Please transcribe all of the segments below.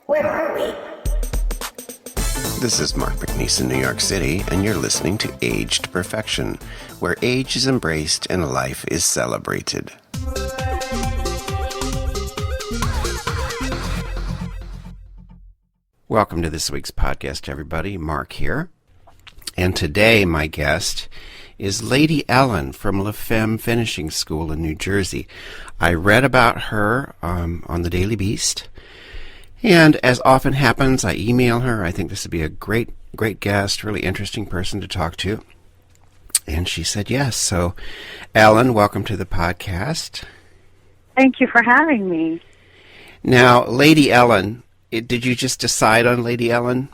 Where are we? This is Mark McNeese in New York City, and you're listening to Age to Perfection, where age is embraced and life is celebrated. Welcome to this week's podcast, everybody. Mark here. And today my guest is Lady Ellen from Femme Finishing School in New Jersey. I read about her on the Daily Beast. And as often happens, I email her. I think this would be a great guest, really interesting person to talk to. And she said yes. So, Ellen, welcome to the podcast. Thank you for having me. Now, Lady Ellen, did you just decide on Lady Ellen?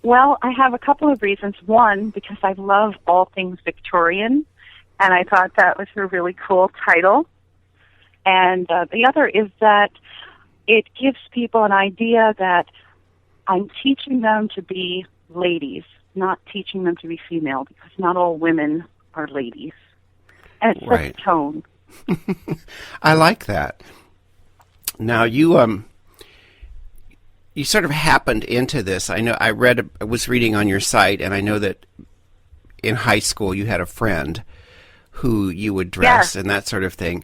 Well, I have a couple of reasons. One, because I love all things Victorian, and I thought that was a really cool title. And the other is that it gives people an idea that I'm teaching them to be ladies, not teaching them to be female, because not all women are ladies. And it sets a tone. I like that. Now, you sort of happened into this. I know I was reading on your site, and I know that in high school you had a friend who you would dress and that sort of thing.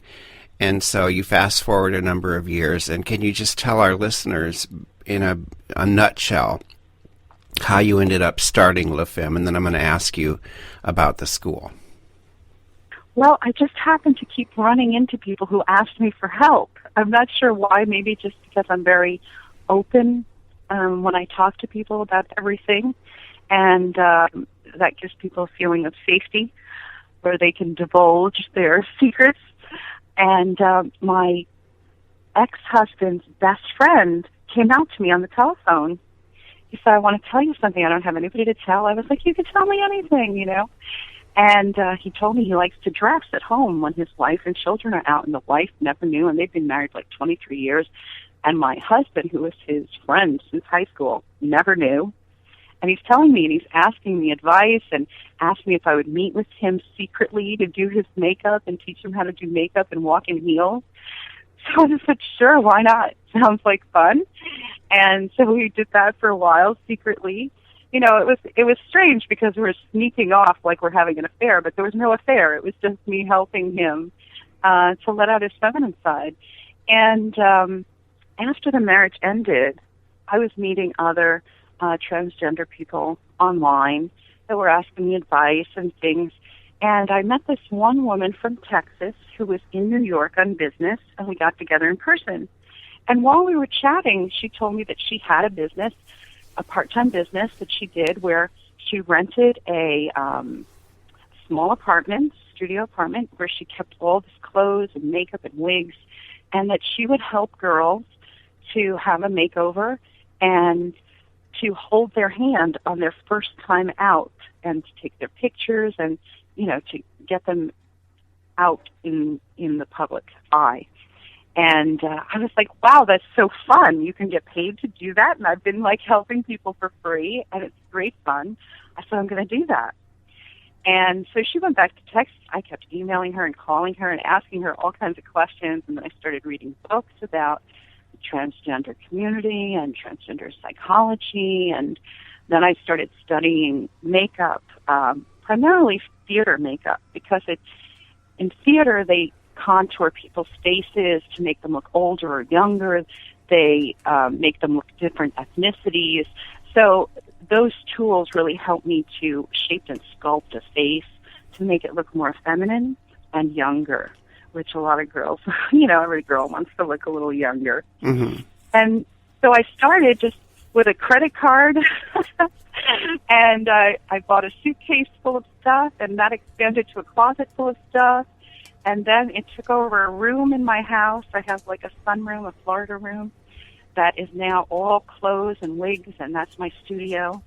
And so you fast forward a number of years, and can you just tell our listeners in a nutshell how you ended up starting Femme, and then I'm going to ask you about the school. Well, I just happen to keep running into people who ask me for help. I'm not sure why, maybe just because I'm very open when I talk to people about everything, and that gives people a feeling of safety where they can divulge their secrets. And my ex-husband's best friend came out to me on the telephone. He said, I want to tell you something. I don't have anybody to tell. I was like, you can tell me anything, you know. And he told me he likes to dress at home when his wife and children are out, and the wife never knew, and they've been married like 23 years. And my husband, who was his friend since high school, never knew. And he's telling me, and he's asking me advice and asked me if I would meet with him secretly to do his makeup and teach him how to do makeup and walk in heels. So I just said, sure, why not? Sounds like fun. And so we did that for a while secretly. You know, it was strange because we were sneaking off like we're having an affair, but there was no affair. It was just me helping him to let out his feminine side. And after the marriage ended, I was meeting other transgender people online that were asking me advice and things. And I met this one woman from Texas who was in New York on business, and we got together in person. And while we were chatting, she told me that she had a business, a part-time business that she did where she rented a small apartment, studio apartment, where she kept all this clothes and makeup and wigs, and that she would help girls to have a makeover and to hold their hand on their first time out and to take their pictures and, you know, to get them out in the public eye. And I was like, wow, that's so fun. You can get paid to do that. And I've been, like, helping people for free, and it's great fun. I said, I'm going to do that. And so she went back to Texas. I kept emailing her and calling her and asking her all kinds of questions. And then I started reading books about the transgender community and transgender psychology. And then I started studying makeup, primarily theater makeup, because in theater they contour people's faces to make them look older or younger. They make them look different ethnicities. So those tools really help me to shape and sculpt a face to make it look more feminine and younger, which a lot of girls, you know, every girl wants to look a little younger. Mm-hmm. And so I started just with a credit card, and I bought a suitcase full of stuff, and that expanded to a closet full of stuff. And then it took over a room in my house. I have like a sunroom, a Florida room, that is now all clothes and wigs, and that's my studio.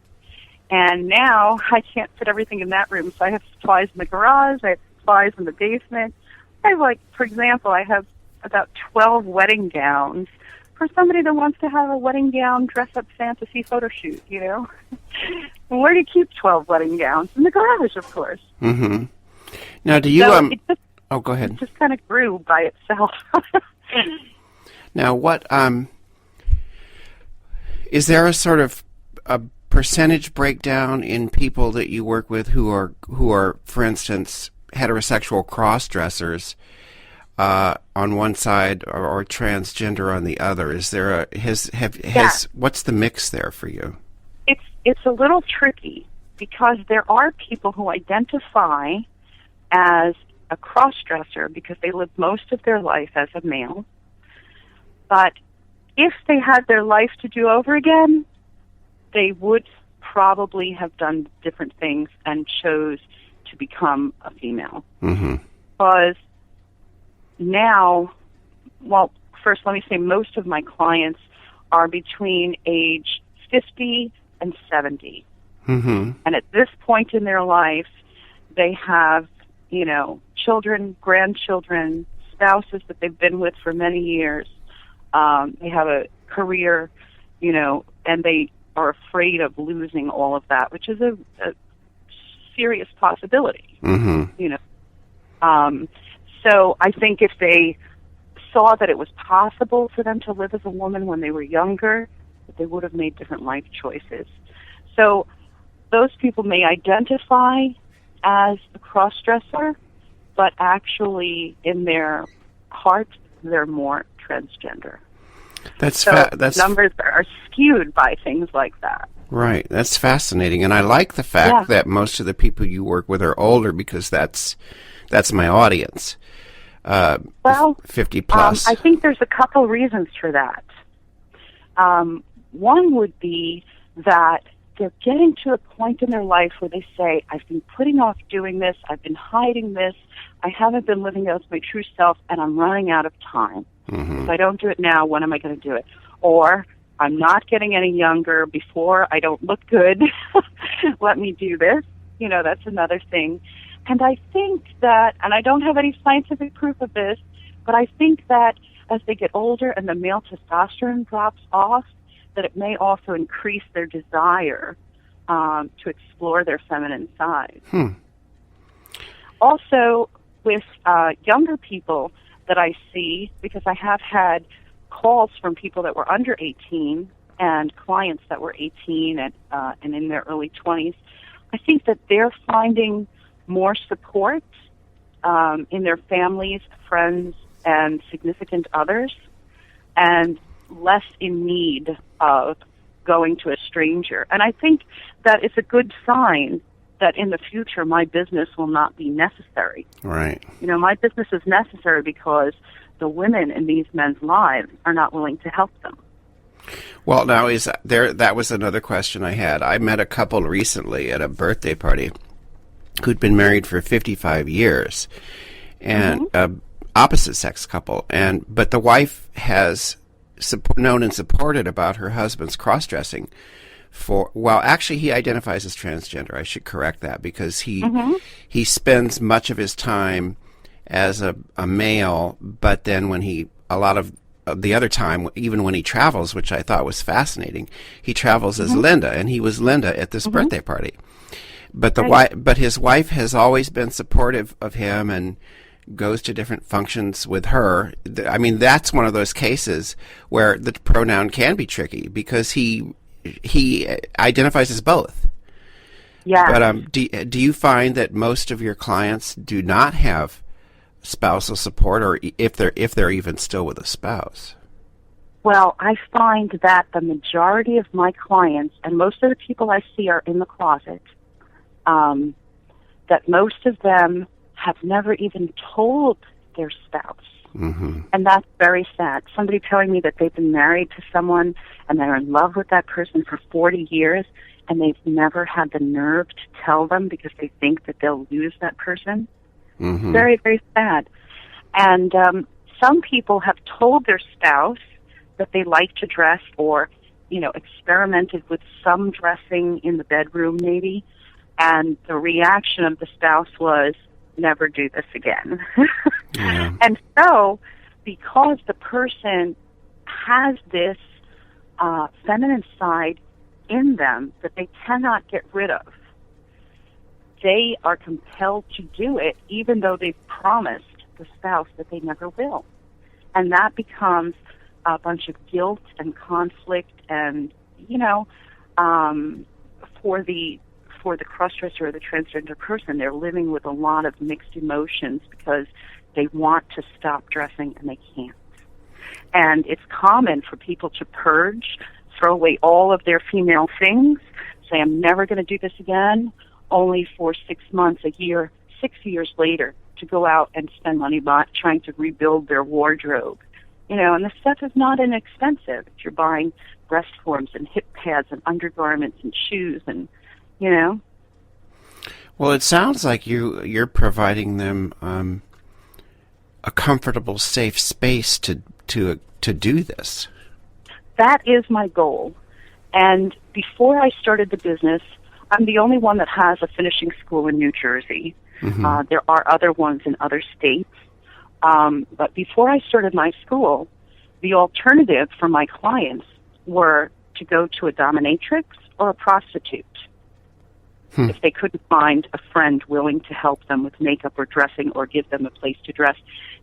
And now I can't fit everything in that room, so I have supplies in the garage, I have supplies in the basement. I have, like, for example, I have about 12 wedding gowns for somebody that wants to have a wedding gown dress-up fantasy photo shoot, you know? And where do you keep 12 wedding gowns? In the garage, of course. Mm-hmm. Now, do you... So go ahead. It just kind of grew by itself. Now, what... Is there a sort of a percentage breakdown in people that you work with who are, for instance, heterosexual cross-dressers on one side or transgender on the other? Is there what's the mix there for you? It's a little tricky because there are people who identify as a cross-dresser because they live most of their life as a male. But if they had their life to do over again, they would probably have done different things and chose to become a female. Mm-hmm. Because now, well, first let me say most of my clients are between age 50 and 70. Mm-hmm. And at this point in their life, they have, children, grandchildren, spouses that they've been with for many years. They have a career, and they are afraid of losing all of that, which is a serious possibility. Mm-hmm. So I think if they saw that it was possible for them to live as a woman when they were younger, that they would have made different life choices. So those people may identify as a cross-dresser, but actually in their heart, they're more transgender. That's numbers are skewed by things like that. Right. That's fascinating, and I like the fact that most of the people you work with are older because that's my audience. 50 plus. I think there's a couple reasons for that. One would be that they're getting to a point in their life where they say, I've been putting off doing this, I've been hiding this, I haven't been living as my true self, and I'm running out of time. Mm-hmm. If I don't do it now, when am I going to do it? Or, I'm not getting any younger before I don't look good. Let me do this. That's another thing. And I think that, and I don't have any scientific proof of this, but I think that as they get older and the male testosterone drops off, that it may also increase their desire to explore their feminine side. Also, with younger people that I see, because I have had calls from people that were under 18 and clients that were 18 and in their early 20s, I think that they're finding more support in their families, friends, and significant others, and less in need of going to a stranger. And I think that it's a good sign that in the future my business will not be necessary. Right. My business is necessary because the women in these men's lives are not willing to help them. Well, now that was another question I had. I met a couple recently at a birthday party who'd been married for 55 years, and opposite sex couple, but the wife has known and supported about her husband's cross-dressing actually he identifies as transgender. I should correct that because he spends much of his time as a male, but then a lot of the other time, even when he travels, which I thought was fascinating, he travels as Linda, and he was Linda at this birthday party. But but his wife has always been supportive of him and goes to different functions with her. I mean, that's one of those cases where the pronoun can be tricky because he identifies as both. Yeah. But do you find that most of your clients do not have spousal support, or if they're even still with a spouse? Well, I find that the majority of my clients, and most of the people I see are in the closet, that most of them have never even told their spouse. And that's very sad. Somebody telling me that they've been married to someone and they're in love with that person for 40 years and they've never had the nerve to tell them because they think that they'll lose that person. Very, very sad. And some people have told their spouse that they like to dress or, experimented with some dressing in the bedroom maybe, and the reaction of the spouse was, never do this again. And so, because the person has this feminine side in them that they cannot get rid of, they are compelled to do it even though they've promised the spouse that they never will. And that becomes a bunch of guilt and conflict and, you know, for the crossdresser or the transgender person, they're living with a lot of mixed emotions because they want to stop dressing and they can't. And it's common for people to purge, throw away all of their female things, say, I'm never going to do this again, only for 6 months, a year, 6 years later, to go out and spend money trying to rebuild their wardrobe. You know, and the stuff is not inexpensive. If you're buying breast forms and hip pads and undergarments and shoes and, you know. Well, it sounds like you're providing them a comfortable, safe space to do this. That is my goal. And before I started the business, I'm the only one that has a finishing school in New Jersey. Mm-hmm. There are other ones in other states. But before I started my school, the alternative for my clients were to go to a dominatrix or a prostitute if they couldn't find a friend willing to help them with makeup or dressing or give them a place to dress.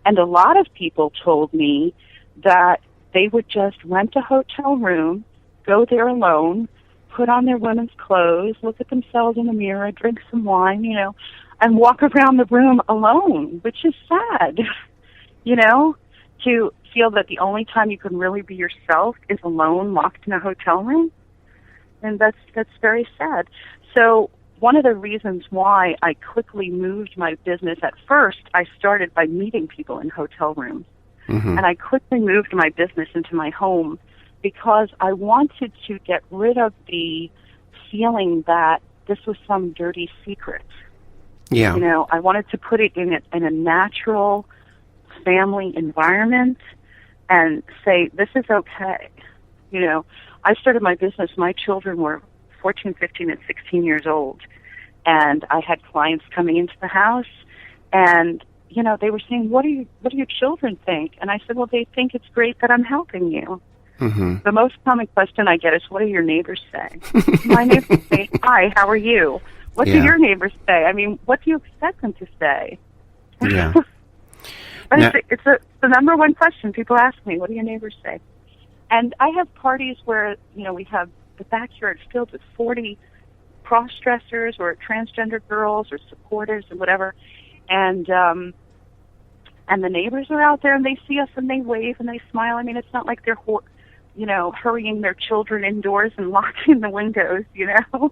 And a lot of people told me that they would just rent a hotel room, go there alone, put on their women's clothes, look at themselves in the mirror, drink some wine, you know, and walk around the room alone, which is sad, you know, to feel that the only time you can really be yourself is alone, locked in a hotel room. And that's very sad. So one of the reasons why I quickly moved my business, at first I started by meeting people in hotel rooms. Mm-hmm. And I quickly moved my business into my home because I wanted to get rid of the feeling that this was some dirty secret. Yeah. You know, I wanted to put it in a natural family environment and say, this is okay. You know, I started my business, my children were 14, 15, and 16 years old. And I had clients coming into the house and, you know, they were saying, what do your children think? And I said, well, they think it's great that I'm helping you. Mm-hmm. The most common question I get is, what do your neighbors say? My neighbors say, hi, how are you? What do your neighbors say? I mean, what do you expect them to say? Yeah. But now, it's the number one question people ask me, what do your neighbors say? And I have parties where, you know, we have the backyard filled with 40 cross-dressers or transgender girls or supporters or whatever. And the neighbors are out there and they see us and they wave and they smile. I mean, it's not like they're, you know, hurrying their children indoors and locking the windows, you know.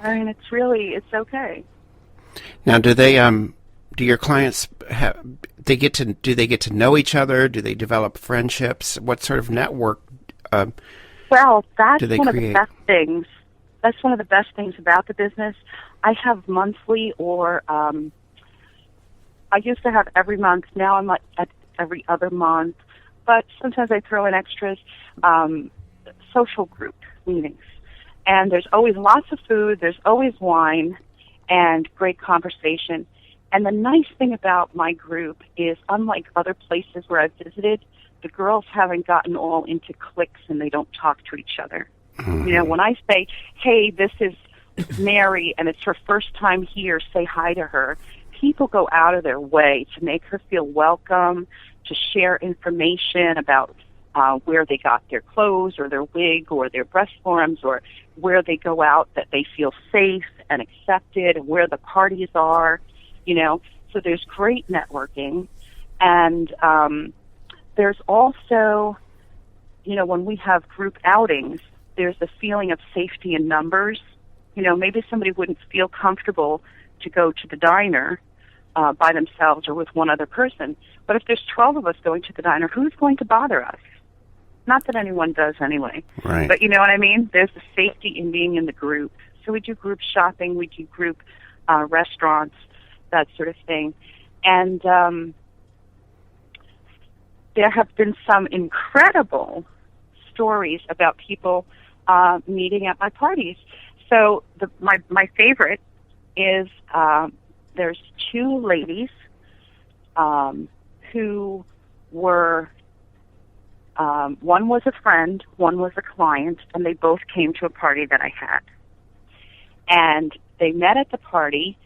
I mean, it's okay. Now, do your clients do they get to know each other? Do they develop friendships? What sort of network well, that's do they one create? Of the best things. That's one of the best things about the business. I have monthly or I used to have every month. Now I'm at every other month. But sometimes I throw in extras, social group meetings. And there's always lots of food, there's always wine, and great conversation. And the nice thing about my group is, unlike other places where I've visited, the girls haven't gotten all into cliques and they don't talk to each other. Mm-hmm. You know, when I say, hey, this is Mary and it's her first time here, say hi to her, people go out of their way to make her feel welcome, to share information about where they got their clothes or their wig or their breast forms or where they go out that they feel safe and accepted and where the parties are, you know. So there's great networking. And there's also, you know, when we have group outings, there's a feeling of safety in numbers. You know, maybe somebody wouldn't feel comfortable to go to the diner by themselves or with one other person. But if there's 12 of us going to the diner, who's going to bother us? Not that anyone does anyway. Right. But you know what I mean? There's a safety in being in the group. So we do group shopping, we do group restaurants, that sort of thing. And there have been some incredible stories about people meeting at my parties. So my favorite is there's two ladies who were, one was a friend, one was a client, and they both came to a party that I had. And they met at the party,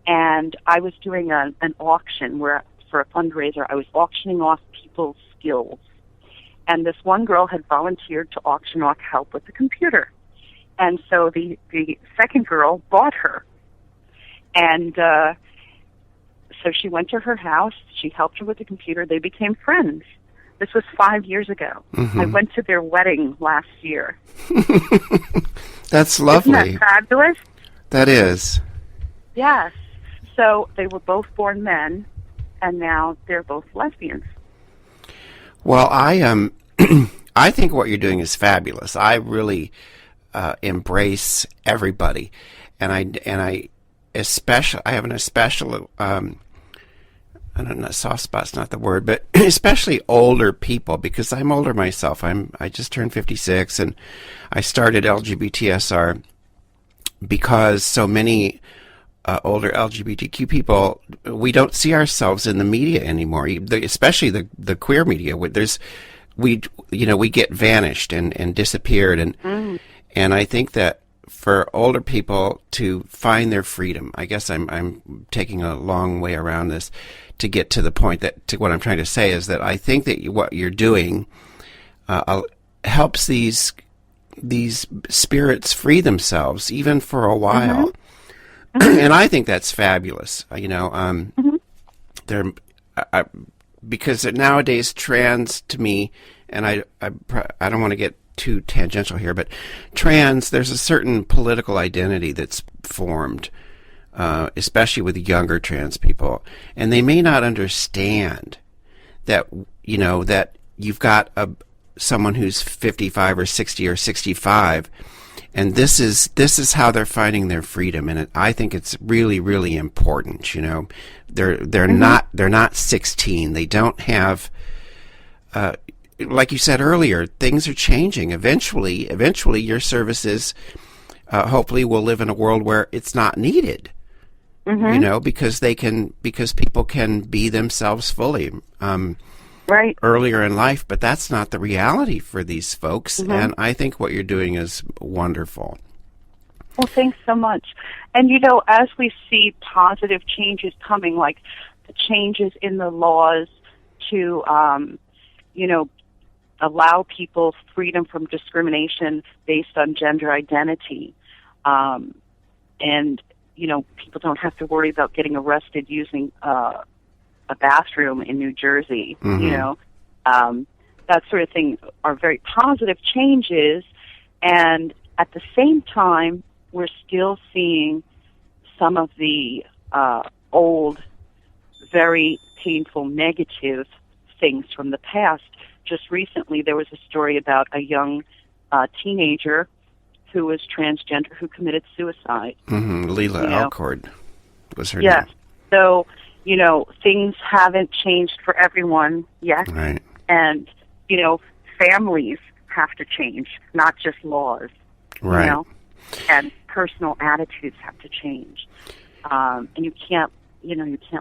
and I was doing an auction where, for a fundraiser, I was auctioning off people's skills. And this one girl had volunteered to auction off help with the computer. And so the second girl bought her. And so she went to her house. She helped her with the computer. They became friends. This was 5 years ago. Mm-hmm. I went to their wedding last year. That's lovely. Isn't that fabulous? That is. Yes. So they were both born men, and now they're both lesbians. Well, I think what you're doing is fabulous. I really embrace everybody, and I especially I have an especial I don't know, soft spot's not the word, but especially older people, because I'm older myself. I just turned 56, and I started lgbtSr because so many older LGBTQ people, we don't see ourselves in the media anymore, especially the queer media. We get vanished and disappeared, and I think that for older people to find their freedom, I guess I'm taking a long way around this to get to the point to what I'm trying to say is that I think that what you're doing helps these spirits free themselves even for a while. Mm-hmm. Mm-hmm. And I think that's fabulous. Because nowadays trans to me, and I don't want to get too tangential here, but trans, there's a certain political identity that's formed, especially with younger trans people, and they may not understand that that you've got someone who's 55 or 60 or 65, and this is how they're finding their freedom, and I think it's really, really important. They're mm-hmm. not 16. They don't have. Like you said earlier, things are changing. Eventually, your services, hopefully, will live in a world where it's not needed. Mm-hmm. Because people can be themselves fully, right, earlier in life. But that's not the reality for these folks. Mm-hmm. And I think what you're doing is wonderful. Well, thanks so much. And as we see positive changes coming, like the changes in the laws to, allow people freedom from discrimination based on gender identity. And, people don't have to worry about getting arrested using a bathroom in New Jersey. Mm-hmm. That sort of thing are very positive changes. And at the same time, we're still seeing some of the old, very painful, negative things from the past. Just recently, there was a story about a young teenager who was transgender who committed suicide. Mm-hmm. Leila Alcord was her name. Yes. So, things haven't changed for everyone yet. Right. And, families have to change, not just laws. Right. And personal attitudes have to change. And you can't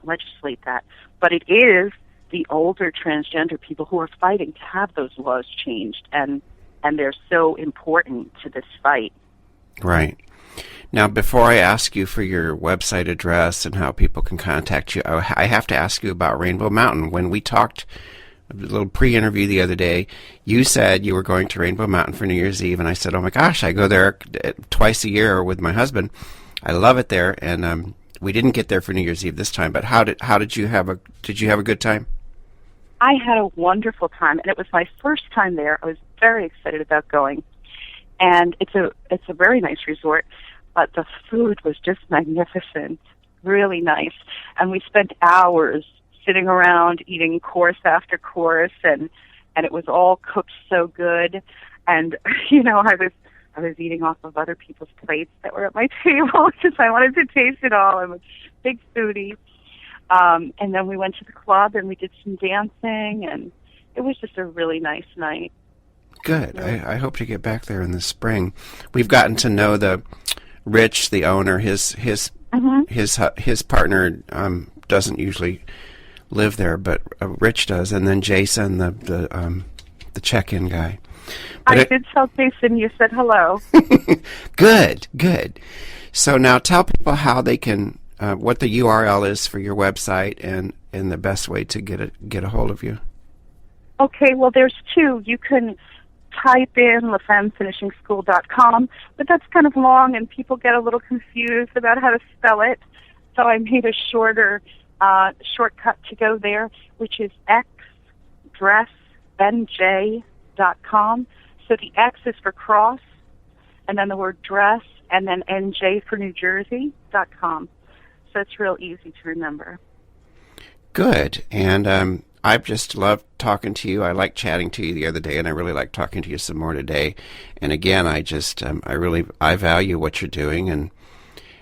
legislate that. But it is the older transgender people who are fighting to have those laws changed, and they're so important to this fight. Right. Now, before I ask you for your website address and how people can contact you, I have to ask you about Rainbow Mountain. When we talked a little pre-interview the other day, you said you were going to Rainbow Mountain for New Year's Eve, and I said, oh my gosh, I go there twice a year with my husband. I love it there, and we didn't get there for New Year's Eve this time, but did you have a good time? I had a wonderful time, and it was my first time there. I was very excited about going, and it's a very nice resort, but the food was just magnificent, really nice, and we spent hours sitting around eating course after course, and it was all cooked so good, and I was eating off of other people's plates that were at my table because I wanted to taste it all. I'm a big foodie. And then we went to the club and we did some dancing, and it was just a really nice night. Good. I hope to get back there in the spring. We've gotten to know Rich, the owner. His partner doesn't usually live there, but Rich does, and then Jason, the check-in guy. But I did tell Jason you said hello. Good. So now tell people how they can. What the URL is for your website and the best way to get a hold of you. Okay, well, there's two. You can type in lfemmefinishingschool.com, but that's kind of long, and people get a little confused about how to spell it. So I made a shorter shortcut to go there, which is xdressnj.com. So the X is for cross, and then the word dress, and then NJ for New Jersey.com. So it's real easy to remember. Good. And I've just loved talking to you. I liked chatting to you the other day, and I really like talking to you some more today. And again, I just I value what you're doing,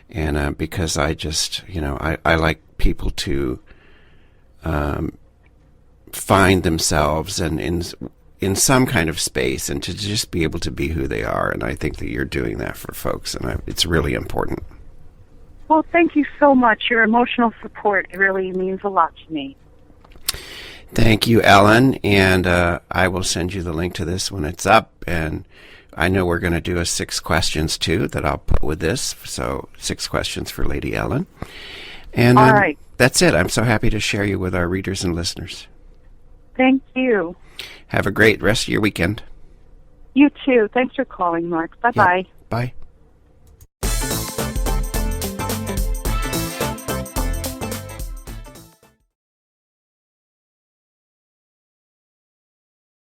and because I just I like people to find themselves and in some kind of space, and to just be able to be who they are. And I think that you're doing that for folks, and it's really important. Well, thank you so much. Your emotional support really means a lot to me. Thank you, Ellen, and I will send you the link to this when it's up. And I know we're going to do a 6 questions, too, that I'll put with this. So 6 questions for Lady Ellen. And all right. That's it. I'm so happy to share you with our readers and listeners. Thank you. Have a great rest of your weekend. You too. Thanks for calling, Mark. Bye-bye. Yeah. Bye.